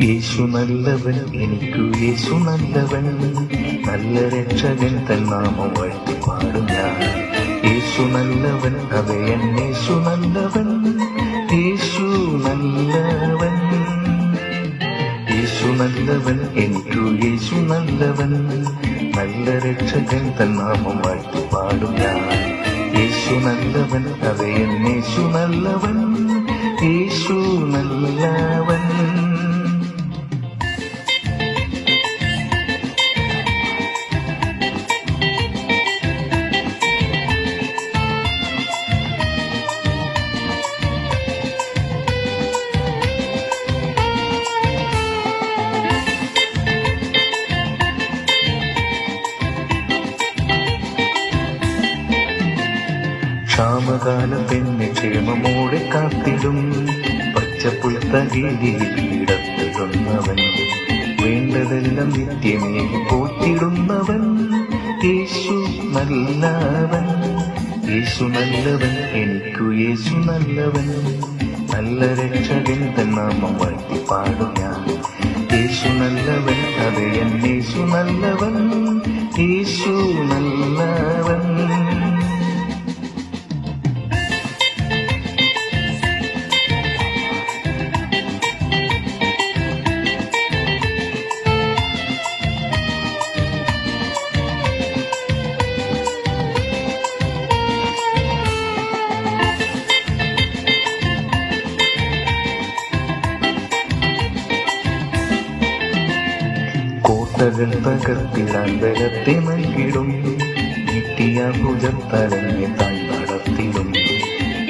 യേശു നല്ലവൻ, എനിക്കു യേശു നല്ലവൻ, നല്ല രക്ഷകൻ തൻ നാമം വാഴ്ത്തി പാടും ഞാൻ. യേശു നല്ലവൻ, അവയൻ യേശു നല്ലവൻ, യേശു നല്ലവൻ. യേശു നല്ലവൻ, എനിക്കു യേശു നല്ലവൻ, നല്ല രക്ഷകൻ തൻ നാമം വാഴ്ത്തി പാടും ഞാൻ. യേശു നല്ലവൻ, അവയൻ യേശു നല്ലവൻ, യേശു നല്ലവൻ. ക്ഷാമകാലത്തെന്നെ ക്ഷേമമോടെ കാത്തിടും, പച്ചപ്പുൽത്തകീഴിൽ ഇടത്തിടുന്നവൻ, വേണ്ടതെല്ലാം നിത്യമേകി പോറ്റിടുന്നവൻ. യേശു നല്ലവൻ, യേശു നല്ലവൻ, എനിക്കു യേശു നല്ലവൻ, നല്ല രക്ഷകൻ തൻ നാമം വാഴ്ത്തി പാടും ഞാൻ. യേശു നല്ലവൻ, അവയൻ യേശു നല്ലവൻ, യേശു നല്ലവൻ. കോട്ടകൾ തകർത്തിടാൻ ബലത്തെ നൽകിടും, കിട്ടിയ ഭുജത്തരഞ്ഞെ താൻ നടത്തിടും.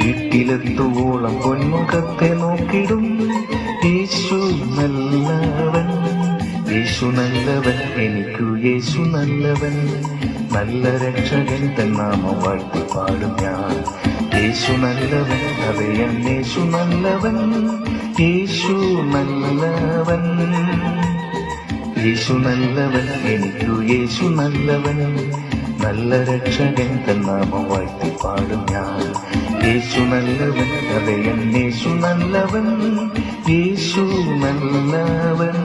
വീട്ടിലെത്തുവോളം പൊന്മുഖത്തെ നോക്കിടും. യേശു നല്ലവൻ, യേശു നല്ലവൻ, എനിക്കു യേശു നല്ലവൻ, നല്ല രക്ഷകൻ തൻ നാമം വാഴ്ത്തി പാടും ഞാൻ. യേശു നല്ലവൻ, അവയൻ യേശു നല്ലവൻ, യേശു നല്ലവൻ. യേശു നല്ലവൻ, എനിക്കു യേശു നല്ലവൻ, നല്ല രക്ഷകൻ തൻ നാമം വാഴ്ത്തി പാടും ഞാൻ. യേശു നല്ലവൻ, അവയൻ യേശു നല്ലവൻ, യേശു നല്ലവൻ.